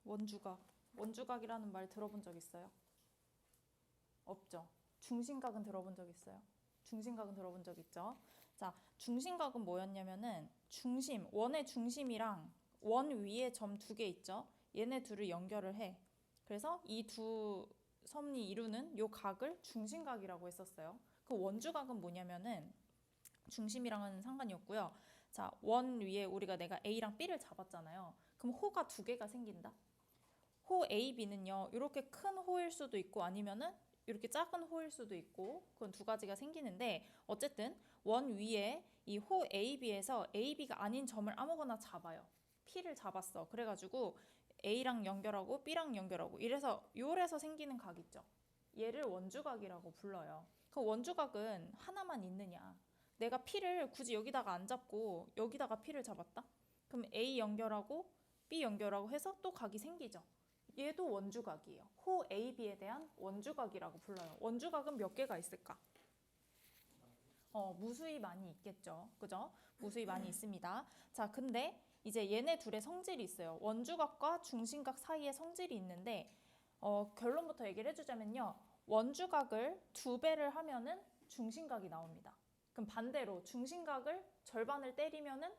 원주각. 원주각이라는 말 들어본 적 있어요? 없죠. 중심각은 들어본 적 있어요? 중심각은 들어본 적 있죠. 자, 중심각은 뭐였냐면은 중심, 원의 중심이랑 원 위에 점 두 개 있죠. 얘네 둘을 연결을 해. 그래서 이 두 섬이 이루는 요 각을 중심각이라고 했었어요. 그 원주각은 뭐냐면은 중심이랑은 상관이 없고요. 자, 원 위에 내가 A랑 B를 잡았잖아요. 그럼 호가 두 개가 생긴다. 호 A, B는요, 이렇게 큰 호일 수도 있고 아니면은 이렇게 작은 호일 수도 있고 그건 두 가지가 생기는데 어쨌든 원 위에 이 호 A, B에서 A, B가 아닌 점을 아무거나 잡아요. P를 잡았어. 그래가지고 A랑 연결하고 B랑 연결하고 요래서 생기는 각 있죠. 얘를 원주각이라고 불러요. 그 원주각은 하나만 있느냐? 내가 P를 굳이 여기다가 안 잡고 여기다가 P를 잡았다? 그럼 A 연결하고 B 연결하고 해서 또 각이 생기죠. 얘도 원주각이에요. 호 AB에 대한 원주각이라고 불러요. 원주각은 몇 개가 있을까? 무수히 많이 있겠죠. 그죠? 무수히 많이 있습니다. 자, 근데 이제 얘네 둘의 성질이 있어요. 원주각과 중심각 사이에 성질이 있는데 결론부터 얘기를 해주자면요. 원주각을 2배를 하면은 중심각이 나옵니다. 그럼 반대로 중심각을 절반을 때리면은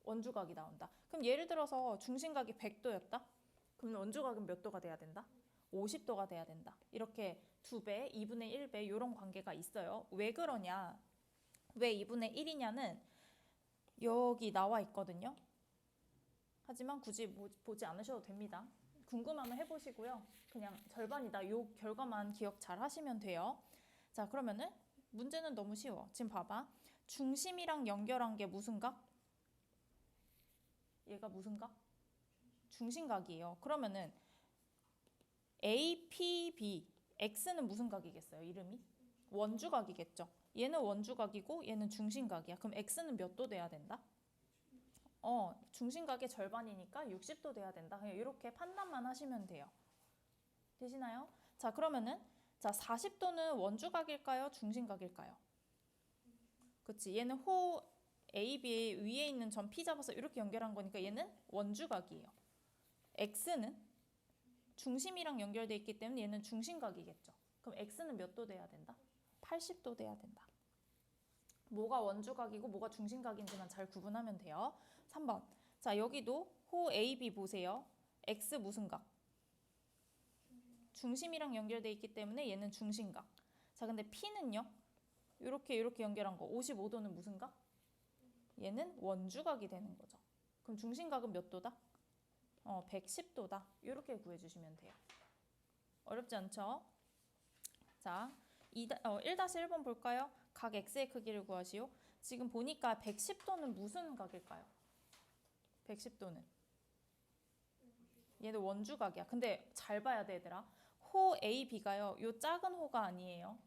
원주각이 나온다. 그럼 예를 들어서 중심각이 100도였다? 그럼 원주각은 몇 도가 돼야 된다? 50도가 돼야 된다. 이렇게 2배, 2분의 1배 이런 관계가 있어요. 왜 그러냐? 왜 2분의 1이냐는 여기 나와 있거든요. 하지만 굳이 보지 않으셔도 됩니다. 궁금하면 해보시고요. 그냥 절반이다. 요 결과만 기억 잘 하시면 돼요. 자, 그러면은 문제는 너무 쉬워. 지금 봐봐. 중심이랑 연결한 게 무슨 각? 얘가 무슨 각? 중심각이에요. 그러면은 A, P, B, X는 무슨 각이겠어요? 이름이? 원주각이겠죠. 얘는 원주각이고 얘는 중심각이야. 그럼 X는 몇 도 돼야 된다? 중심각의 절반이니까 60도 돼야 된다. 그냥 이렇게 판단만 하시면 돼요. 되시나요? 자, 그러면은 40도는 원주각일까요? 중심각일까요? 그치. 얘는 호 A, B 위에 있는 점 P 잡아서 이렇게 연결한 거니까 얘는 원주각이에요. X는 중심이랑 연결돼 있기 때문에 얘는 중심각이겠죠. 그럼 X는 몇 도 돼야 된다? 80도 돼야 된다. 뭐가 원주각이고 뭐가 중심각인지만 잘 구분하면 돼요. 3번. 자, 여기도 호 AB 보세요. X 무슨 각? 중심이랑 연결돼 있기 때문에 얘는 중심각. 자, 근데 P는요? 이렇게 연결한 거 55도는 무슨 각? 얘는 원주각이 되는 거죠. 그럼 중심각은 몇 도다? 110도다. 이렇게 구해주시면 돼요. 어렵지 않죠? 자, 1-1번 볼까요? 각 X의 크기를 구하시오. 지금 보니까 110도는 무슨 각일까요? 110도는 얘는 원주각이야. 근데 잘 봐야 돼, 얘들아. 호 A, B가요. 요 작은 호가 아니에요.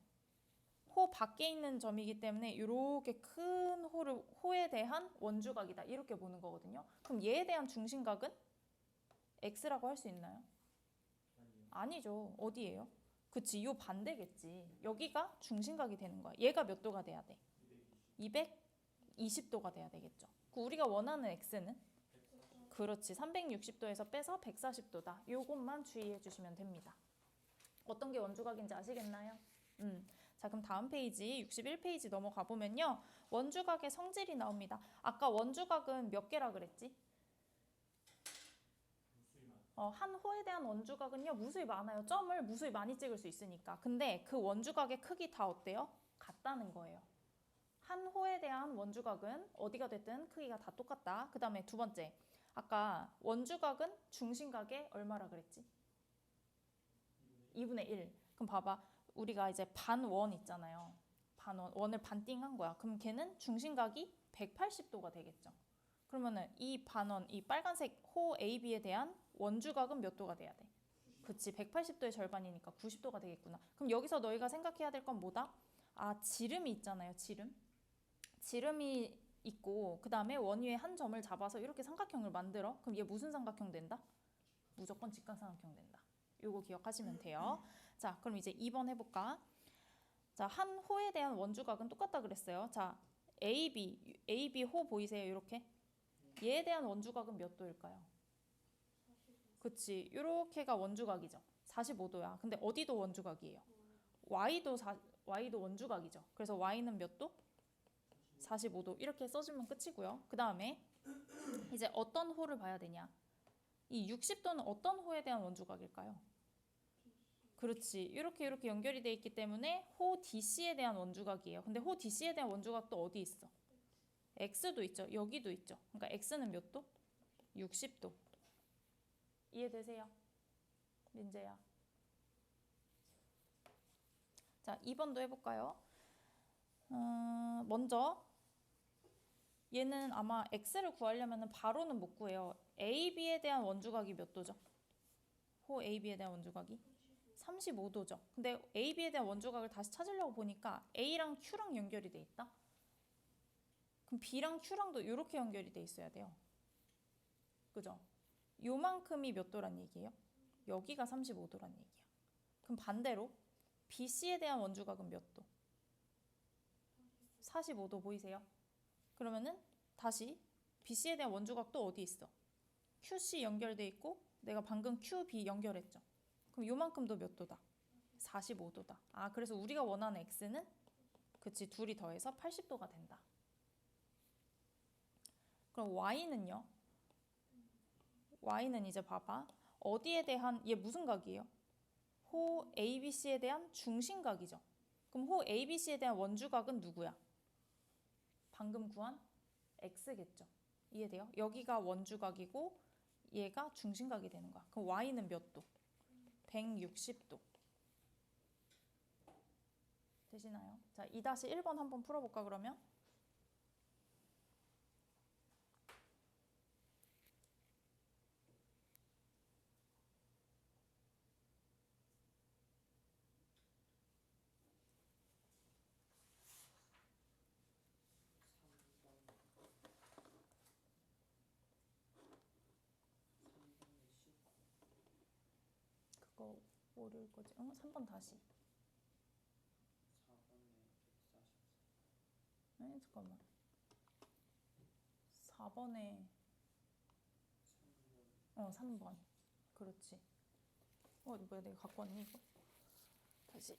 호 밖에 있는 점이기 때문에 이렇게 큰 호에 대한 원주각이다. 이렇게 보는 거거든요. 그럼 얘에 대한 중심각은 X라고 할 수 있나요? 아니죠. 어디예요? 그치, 요 반대겠지. 여기가 중심각이 되는 거야. 얘가 몇 도가 돼야 돼? 220도가 돼야 되겠죠. 우리가 원하는 X는? 그렇지. 360도에서 빼서 140도다. 요것만 주의해 주시면 됩니다. 어떤 게 원주각인지 아시겠나요? 자, 그럼 다음 페이지 61페이지 넘어가 보면요. 원주각의 성질이 나옵니다. 아까 원주각은 몇 개라 그랬지? 한 호에 대한 원주각은요. 무수히 많아요. 점을 무수히 많이 찍을 수 있으니까. 근데 그 원주각의 크기 다 어때요? 같다는 거예요. 한 호에 대한 원주각은 어디가 됐든 크기가 다 똑같다. 그 다음에 두 번째. 아까 원주각은 중심각의 얼마라 그랬지? 2분의 1. 그럼 봐봐. 우리가 이제 반원 있잖아요. 반원. 원을 반띵한 거야. 그럼 걔는 중심각이 180도가 되겠죠. 그러면은 이 반원, 이 빨간색 호 AB에 대한 원주각은 몇 도가 돼야 돼? 그치, 180도의 절반이니까 90도가 되겠구나. 그럼 여기서 너희가 생각해야 될 건 뭐다? 지름이 있잖아요, 지름. 지름이 있고 그 다음에 원 위에 한 점을 잡아서 이렇게 삼각형을 만들어. 그럼 얘 무슨 삼각형 된다? 무조건 직각삼각형 된다. 요거 기억하시면 돼요. 자, 그럼 이제 2번 해볼까? 자, 한 호에 대한 원주각은 똑같다 그랬어요. 자, AB 호 보이세요? 이렇게. 얘에 대한 원주각은 몇 도일까요? 그치. 이렇게가 원주각이죠. 45도야. 근데 어디도 원주각이에요? Y도 원주각이죠. 그래서 Y는 몇 도? 45도. 이렇게 써주면 끝이고요. 그 다음에 이제 어떤 호를 봐야 되냐? 이 60도는 어떤 호에 대한 원주각일까요? 그렇지. 이렇게 연결이 돼 있기 때문에 호 DC에 대한 원주각이에요. 근데 호 DC에 대한 원주각도 어디 있어? X도 있죠. 여기도 있죠. 그러니까 X는 몇 도? 60도. 이해되세요? 민재야. 자, 2번도 해볼까요? 먼저 얘는 아마 X를 구하려면 바로는 못 구해요. AB에 대한 원주각이 몇 도죠? 호 AB에 대한 원주각이? 35도죠. 근데 AB에 대한 원주각을 다시 찾으려고 보니까 A랑 Q랑 연결이 돼 있다? 그럼 B랑 Q랑도 이렇게 연결이 돼 있어야 돼요. 그죠? 요만큼이 몇 도란 얘기예요? 여기가 35도란 얘기야. 그럼 반대로 BC에 대한 원주각은 몇 도? 45도 보이세요? 그러면은 다시 BC에 대한 원주각도 어디 있어? QC 연결돼 있고 내가 방금 QB 연결했죠. 그럼 요만큼도 몇 도다? 45도다. 아, 그래서 우리가 원하는 X는 그치, 둘이 더해서 80도가 된다. 그럼 Y는요? Y는 이제 봐봐. 어디에 대한, 얘 무슨 각이에요? 호 ABC에 대한 중심각이죠. 그럼 호 ABC에 대한 원주각은 누구야? 방금 구한 X겠죠. 이해돼요? 여기가 원주각이고 얘가 중심각이 되는 거야. 그럼 Y는 몇 도? 160도. 되시나요? 자, 2-1번 한번 풀어볼까 그러면? 그거 모를 거지. 3번 다시. 네, 잠깐만. 4번에 3번. 그렇지. 뭐야, 내가 갖고 왔니 이거? 다시.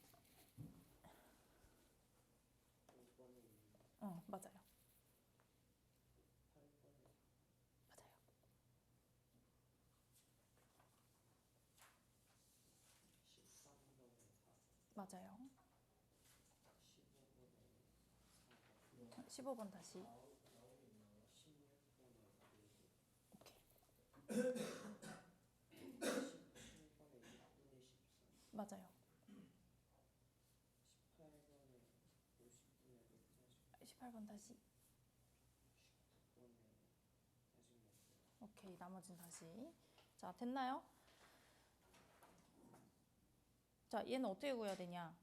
맞아요. 맞아요. 맞아요. 15번 다시. 오케이. 맞아요. 18번 다시. 오케이, 나머지는 다시. 자, 됐나요? 자, 얘는 어떻게 구해야 되냐?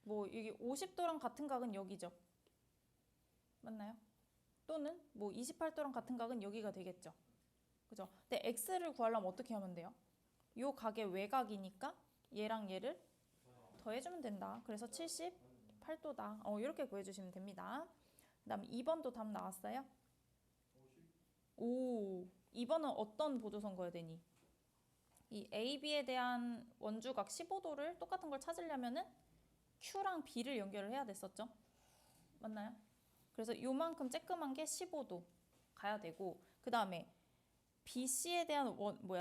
뭐 이게 50도랑 같은 각은 여기죠. 맞나요? 또는 뭐 28도랑 같은 각은 여기가 되겠죠. 그죠? 근데 x를 구하려면 어떻게 하면 돼요? 요 각의 외곽이니까 얘랑 얘를 더해주면 된다. 그래서 78도다. 이렇게 구해주시면 됩니다. 그 다음 2번도 답 나왔어요? 오, 2번은 어떤 보조선 그어야 되니? 이 AB에 대한 원주각 15도를 똑같은 걸 찾으려면은 Q랑 B를 연결을 해야 됐었죠? 맞나요? 그래서 요만큼 쬐끄만 게 15도 가야 되고, 그 다음에 BC에 대한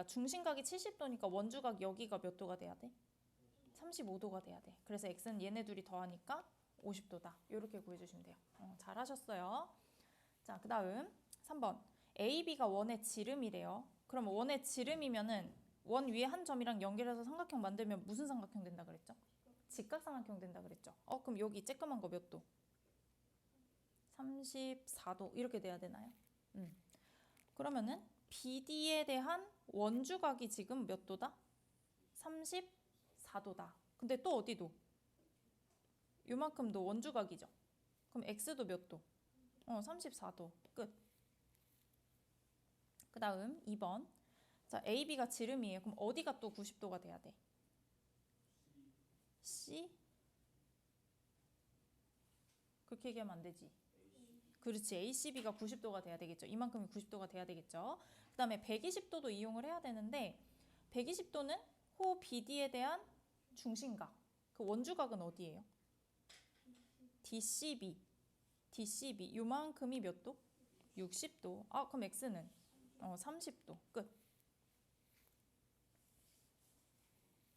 중심각이 70도니까 원주각 여기가 몇 도가 돼야 돼? 35도가 돼야 돼. 그래서 X는 얘네 둘이 더하니까 50도다. 이렇게 구해주시면 돼요. 잘하셨어요. 자, 그 다음 3번. AB가 원의 지름이래요. 그럼 원의 지름이면은 원 위에 한 점이랑 연결해서 삼각형 만들면 무슨 삼각형 된다 그랬죠? 직각삼각형 된다 그랬죠. 그럼 여기 쬐끄만 거 몇 도? 34도 이렇게 돼야 되나요? 그러면은 BD에 대한 원주각이 지금 몇 도다? 34도다. 근데 또 어디도? 요만큼도 원주각이죠. 그럼 X도 몇 도? 34도. 끝. 그 다음 2번. 자, AB가 지름이에요. 그럼 어디가 또 90도가 돼야 돼? C? 그렇게 얘기하면 안 되지. 그렇지. ACB가 90도가 돼야 되겠죠. 이만큼이 90도가 돼야 되겠죠. 그 다음에 120도도 이용을 해야 되는데 120도는 호 BD에 대한 중심각. 그 원주각은 어디예요? DCB. DCB. 요만큼이 몇 도? 60도. 아, 그럼 X는 30도. 끝.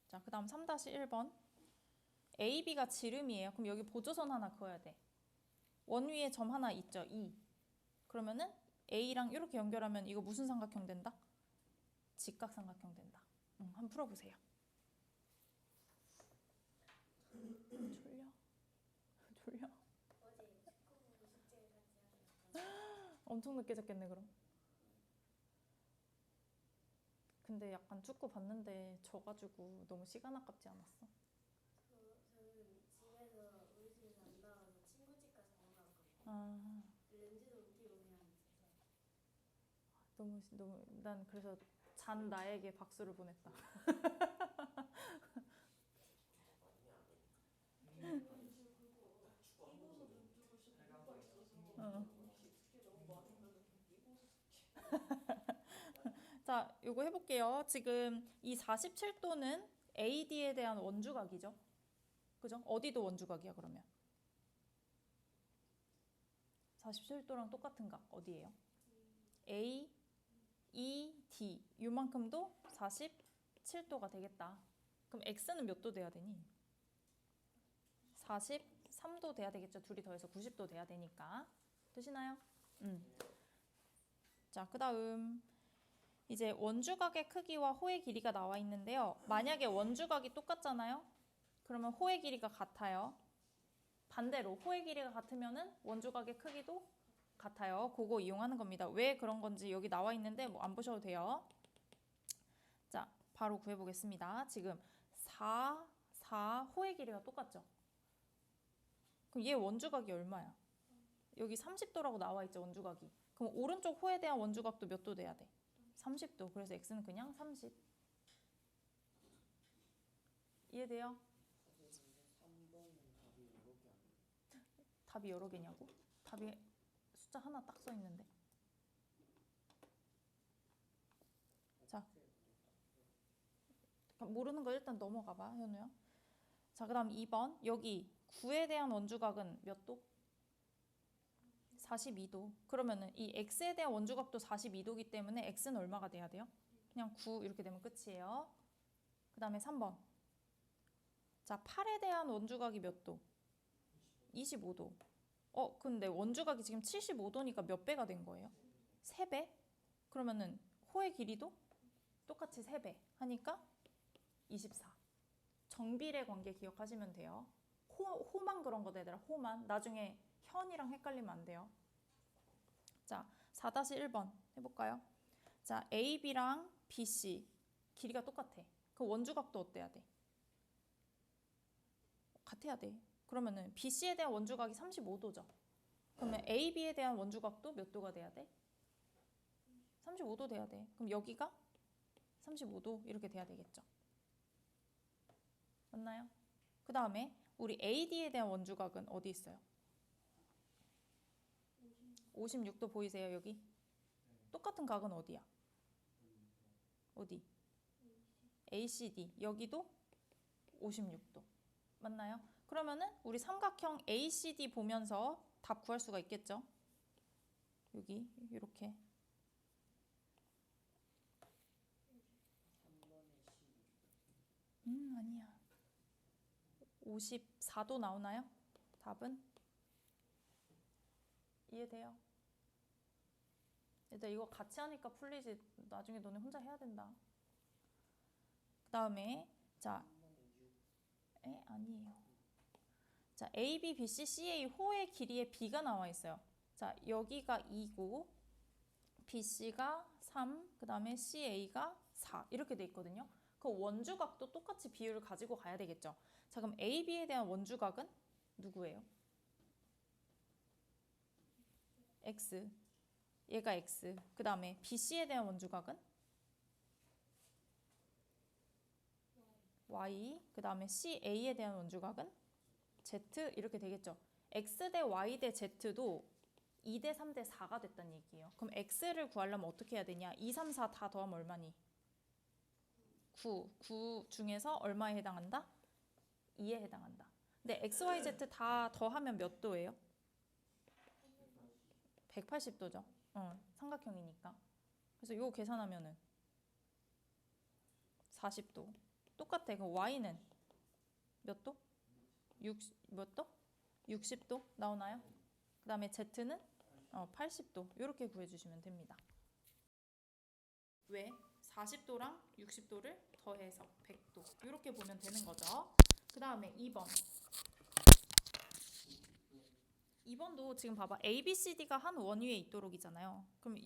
자, 그 다음 3-1번. AB가 지름이에요. 그럼 여기 보조선 하나 그어야 돼. 원 위에 점 하나 있죠. 2. 그러면은 A랑 이렇게 연결하면 이거 무슨 삼각형 된다? 직각삼각형 된다. 한번 풀어보세요. 졸려? 졸려? 엄청 늦게 잤겠네 그럼. 근데 약간 축구 봤는데 져가지고 너무 시간 아깝지 않았어? 저는 집에서 우리 집에서 안 나와서 친구 집 가서 건너왔거든요. 아, 렌즈도 못 끼고 그냥 있어서. 너무 난 그래서 잔 나에게 박수를 보냈다. 어. 자, 요거 해볼게요. 지금 이 47도는 AD에 대한 원주각이죠. 그죠? 어디도 원주각이야 그러면? 47도랑 똑같은 각 어디예요? A, E, D 요만큼도 47도가 되겠다. 그럼 X는 몇 도 돼야 되니? 43도 돼야 되겠죠. 둘이 더해서 90도 돼야 되니까. 되시나요? 자, 그 다음 이제 원주각의 크기와 호의 길이가 나와 있는데요. 만약에 원주각이 똑같잖아요. 그러면 호의 길이가 같아요. 반대로 호의 길이가 같으면은 원주각의 크기도 같아요. 그거 이용하는 겁니다. 왜 그런 건지 여기 나와 있는데 뭐 안 보셔도 돼요. 자, 바로 구해보겠습니다. 지금 4 호의 길이가 똑같죠? 그럼 얘 원주각이 얼마야? 여기 30도라고 나와 있죠, 원주각이. 그럼 오른쪽 호에 대한 원주각도 몇 도 돼야 돼? 30도. 그래서 x는 그냥 30. 이해돼요? 답이 여러 개냐고? 답이 숫자 하나 딱 써 있는데. 자, 모르는 거 일단 넘어가 봐, 현우야. 자, 그 다음 2번. 여기 9에 대한 원주각은 몇 도? 42도. 그러면은 이 x에 대한 원주각도 42도기 때문에 x는 얼마가 돼야 돼요? 그냥 9 이렇게 되면 끝이에요. 그 다음에 3번. 자, 8에 대한 원주각이 몇 도? 25도. 근데 원주각이 지금 75도니까 몇 배가 된 거예요? 3배? 그러면은 호의 길이도 똑같이 3배 하니까 24. 정비례 관계 기억하시면 돼요. 호만 그런 거다 얘들아. 호만. 나중에 현이랑 헷갈리면 안 돼요. 자, 4-1번 해볼까요? 자, AB랑 BC 길이가 똑같아. 그 원주각도 어때야 돼? 같아야 돼. 그러면은 BC에 대한 원주각이 35도죠. 그러면 AB에 대한 원주각도 몇 도가 돼야 돼? 35도 돼야 돼. 그럼 여기가 35도 이렇게 돼야 되겠죠. 맞나요? 그 다음에 우리 AD에 대한 원주각은 어디 있어요? 56도 보이세요 여기? 똑같은 각은 어디야? 어디? ACD. 여기도 56도. 맞나요? 그러면은 우리 삼각형 ACD 보면서 답 구할 수가 있겠죠? 여기 이렇게. 아니야. 54도 나오나요? 답은? 이해돼요? 일단 이거 같이 하니까 풀리지. 나중에 너네 혼자 해야 된다. 그 다음에 자, 아니에요. 자, A, B, B, C, C, A 호의 길이의 B가 나와 있어요. 자, 여기가 2고 BC가 3, 그 다음에 CA가 4 이렇게 돼 있거든요. 그 원주각도 똑같이 비율을 가지고 가야 되겠죠. 자, 그럼 AB에 대한 원주각은 누구예요? X. 얘가 X. 그 다음에 BC에 대한 원주각은? Y. 그 다음에 CA에 대한 원주각은? Z. 이렇게 되겠죠. X 대 Y 대 Z도 2대 3대 4가 됐다는 얘기예요. 그럼 x를 구하려면 어떻게 해야 되냐? 2, 3, 4 다 더하면 얼마니? 9. 9 중에서 얼마에 해당한다? 2에 해당한다. 근데 x, y, z 다 더하면 몇 도예요? 180도죠. 삼각형이니까. 그래서 이거 계산하면은 40도. 똑같아. 그럼 y는 몇 도? 몇 도? 60도 나오나요? 그 다음에 z는 80도. 이렇게 구해주시면 됩니다. 왜? 40도랑 60도를 더해서 100도. 이렇게 보면 되는 거죠. 그 다음에 2번. 2번도 지금 봐봐. A, B, C, D가 한 원위에 있도록이잖아요. 그럼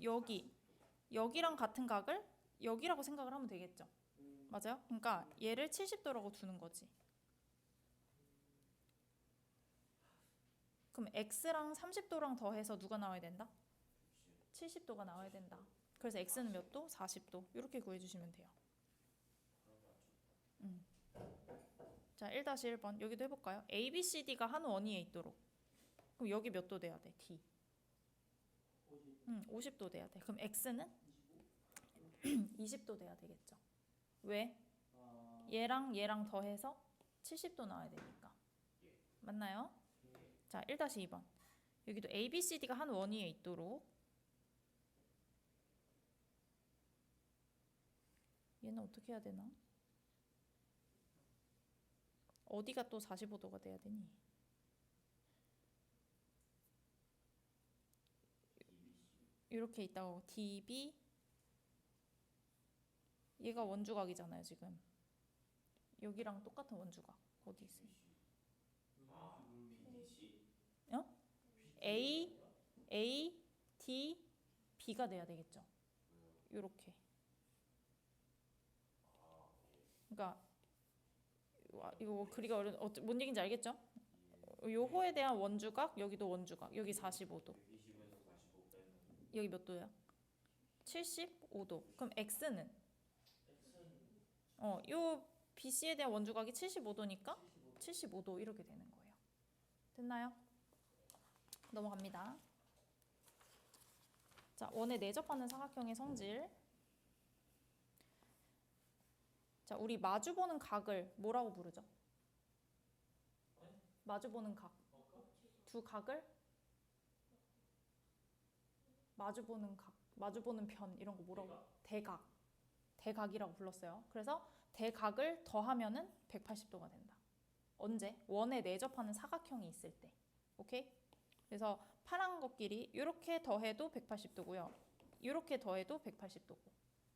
여기랑 같은 각을 여기라고 생각을 하면 되겠죠. 맞아요? 그러니까 얘를 70도라고 두는 거지. 그럼 X랑 30도랑 더해서 누가 나와야 된다? 70도가 나와야 된다. 그래서 X는 몇 도? 40도. 이렇게 구해주시면 돼요. 자, 1-1번 여기도 해볼까요? A, B, C, D가 한 원위에 있도록. 그럼 여기 몇 도 돼야 돼? D. 50도 돼야 돼. 그럼 X는 20도 돼야 되겠죠. 왜? 얘랑 더해서 70도 나와야 되니까. 맞나요? 자, 1-2번. 여기도 A, B, C, D가 한 원위에 있도록. 얘는 어떻게 해야 되나? 어디가 또 45도가 돼야 되니? 이렇게 있다고 DB 얘가 원주각이잖아요 지금. 여기랑 똑같은 원주각 어디 있어요? A, D, B가 돼야 되겠죠. 요렇게. 그러니까 이거 그리가 뭔 얘기인지 알겠죠? 요호에 대한 원주각, 여기도 원주각. 여기 45도. 여기 몇 도야? 75도. 그럼 X는? 요 BC에 대한 원주각이 75도니까 75도 이렇게 되는 거예요. 됐나요? 넘어갑니다. 자, 원에 내접하는 사각형의 성질. 자, 우리 마주보는 각을 뭐라고 부르죠? 마주보는 각. 두 각을 마주보는 각, 마주보는 편 이런 거 뭐라고? 대각. 대각이라고 불렀어요. 그래서 대각을 더하면은 180도가 된다. 언제? 원에 내접하는 사각형이 있을 때. 오케이? 그래서 파란 것끼리 이렇게 더해도 180도고요. 이렇게 더해도 180도고.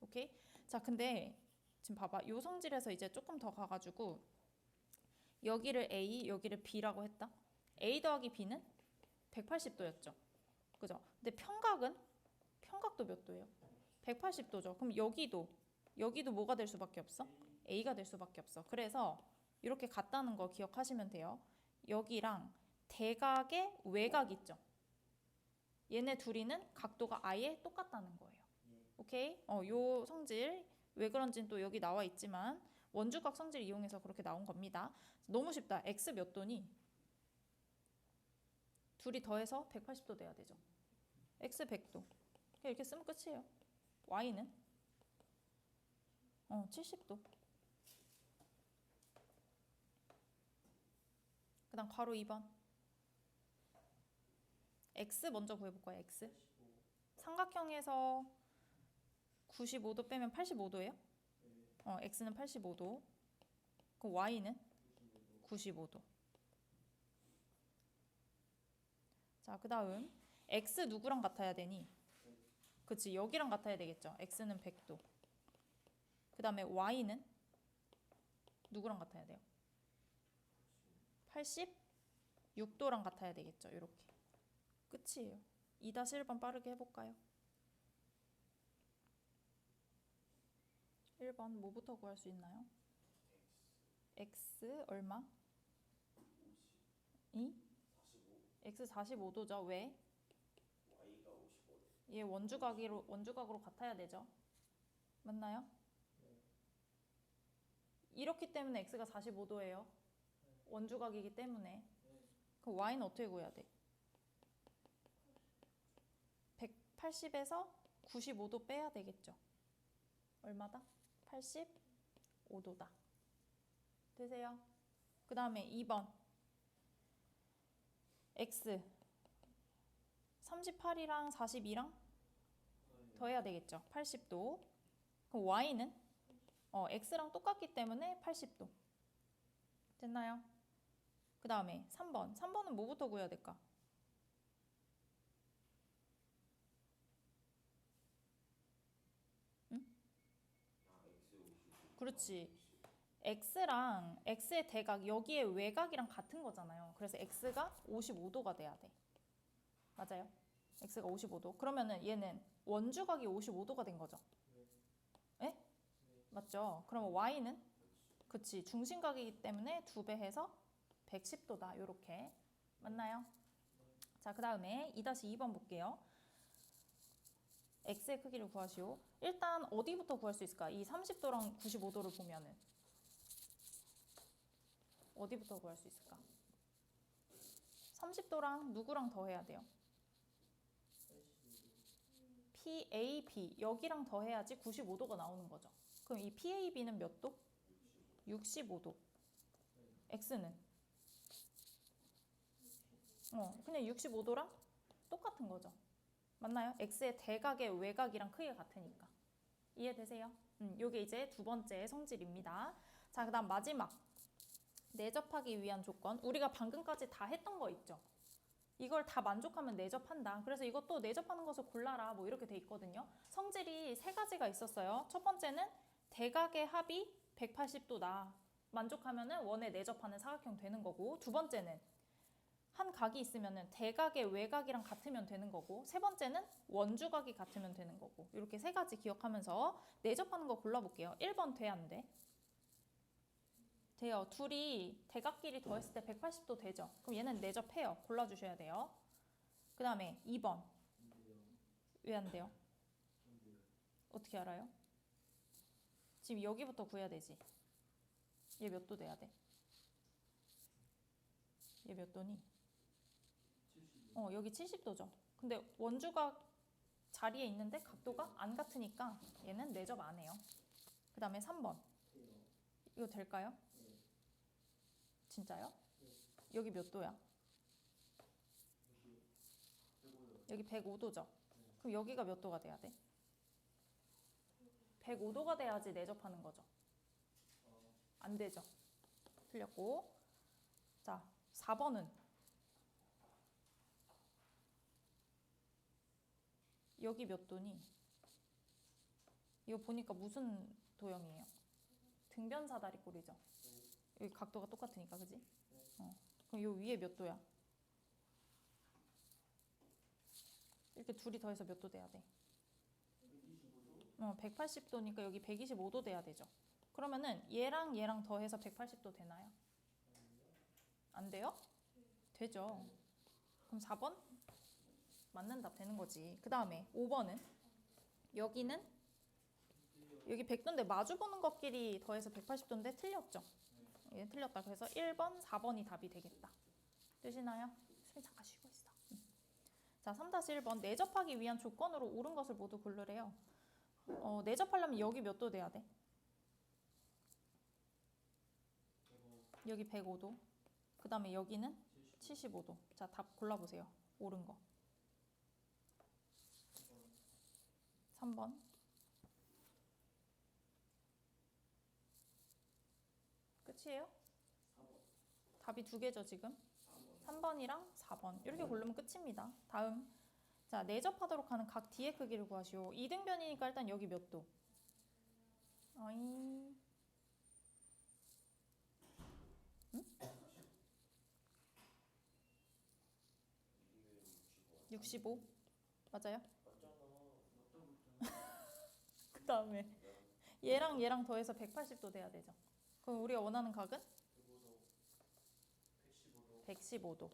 오케이? 자, 근데 지금 봐봐. 요 성질에서 이제 조금 더 가가지고 여기를 A, 여기를 B라고 했다. A 더하기 B는 180도였죠. 그죠? 근데 평각도 몇 도예요? 180도죠. 그럼 여기도 뭐가 될 수밖에 없어? A가 될 수밖에 없어. 그래서 이렇게 같다는 거 기억하시면 돼요. 여기랑 대각의 외각 있죠. 얘네 둘이는 각도가 아예 똑같다는 거예요. 오케이? 요 성질 왜 그런지는 또 여기 나와 있지만 원주각 성질 이용해서 그렇게 나온 겁니다. 너무 쉽다. X 몇 도니? 둘이 더해서 180도 돼야 되죠. X 100도. 이렇게 쓰면 끝이에요. Y는? 70도. 그 다음 괄호 2번. X 먼저 구해볼 거야. X. 삼각형에서 95도 빼면 85도예요? X는 85도. 그럼 Y는? 95도. 자, 그 다음 X 누구랑 같아야 되니? 그치, 여기랑 같아야 되겠죠. X는 100도. 그 다음에 Y는 누구랑 같아야 돼요? 86도랑 같아야 되겠죠. 이렇게. 끝이에요. 2-1번 빠르게 해볼까요? 1번 뭐부터 구할 수 있나요? X 얼마? 2? X 45도죠. 왜? Y가 55도. 얘 원주각으로 같아야 되죠. 맞나요? 이렇기 때문에 X가 45도예요. 원주각이기 때문에. 그럼 Y는 어떻게 구해야 돼? 80에서 95도 빼야 되겠죠. 얼마다? 85도다. 되세요? 그 다음에 2번 x 38이랑 42랑 더해야 되겠죠. 80도. 그럼 y는 x랑 똑같기 때문에 80도. 됐나요? 그 다음에 3번. 3번은 뭐부터 구해야 될까? 응? 그렇지. x랑 x의 대각 여기에 외곽이랑 같은 거잖아요. 그래서 x가 55도가 돼야 돼. 맞아요? x가 55도. 그러면은 얘는 원주각이 55도가 된 거죠. 네? 맞죠? 그러면 y는 그치 중심각이기 때문에 2배 해서 110도다. 요렇게 맞나요? 자, 그 다음에 2-2번 볼게요. x의 크기를 구하시오. 일단 어디부터 구할 수 있을까? 이 30도랑 95도를 보면은 어디부터 구할 수 있을까? 30도랑 누구랑 더해야 돼요? PAB 여기랑 더해야지 95도가 나오는 거죠. 그럼 이 PAB는 몇 도? 65도. X는? 그냥 65도랑 똑같은 거죠. 맞나요? X의 대각의 외곽이랑 크기가 같으니까. 이해되세요? 요게 이제 두 번째 성질입니다. 자, 그 다음 마지막. 내접하기 위한 조건. 우리가 방금까지 다 했던 거 있죠? 이걸 다 만족하면 내접한다. 그래서 이것도 내접하는 것을 골라라. 뭐 이렇게 돼 있거든요. 성질이 세 가지가 있었어요. 첫 번째는 대각의 합이 180도다. 만족하면은 원에 내접하는 사각형 되는 거고, 두 번째는 한 각이 있으면은 대각의 외곽이랑 같으면 되는 거고, 세 번째는 원주각이 같으면 되는 거고. 이렇게 세 가지 기억하면서 내접하는 거 골라볼게요. 1번 돼, 안 돼? 돼요. 둘이 대각끼리 더했을 때 180도 되죠. 그럼 얘는 내접해요. 골라주셔야 돼요. 그 다음에 2번. 왜 안 돼요? 어떻게 알아요? 지금 여기부터 구해야 되지. 얘 몇 도 돼야 돼? 얘 몇 도니? 여기 70도죠. 근데 원주각 자리에 있는데 각도가 안 같으니까 얘는 내접 안 해요. 그 다음에 3번. 이거 될까요? 진짜요? 여기 몇 도야? 여기 105도죠. 그럼 여기가 몇 도가 돼야 돼? 105도가 돼야지 내접하는 거죠. 안 되죠. 틀렸고. 자, 4번은 여기 몇 도니? 이거 보니까 무슨 도형이에요? 등변 사다리 꼴이죠. 여기 각도가 똑같으니까, 그지? 그럼 요 위에 몇 도야? 이렇게 둘이 더해서 몇 도 돼야 돼? 180도니까 여기 125도 돼야 되죠. 그러면은 얘랑 얘랑 더해서 180도 되나요? 안 돼요? 되죠. 그럼 4번? 맞는 답 되는 거지. 그 다음에 5번은 여기는 여기 100도인데 마주 보는 것끼리 더해서 180도인데 틀렸죠. 예, 틀렸다. 그래서 1번, 4번이 답이 되겠다. 되시나요? 수빈 잠깐 쉬고 있어. 자, 3-1번 내접하기 위한 조건으로 옳은 것을 모두 고르래요. 내접하려면 여기 몇 도 돼야 돼? 여기 105도. 그 다음에 여기는 75도. 자, 답 골라보세요. 옳은 거. 3번. 끝이에요? 답이 두 개죠, 지금? 3번이랑 4번. 이렇게 고르면 끝입니다. 다음. 자, 내접하도록 하는 각 D의 크기를 구하시오. 이등변이니까 일단 여기 몇 도? 어이. 응? 65? 맞아요? 그 다음에 얘랑 얘랑 더해서 180도 돼야 되죠. 그럼 우리가 원하는 각은? 115도.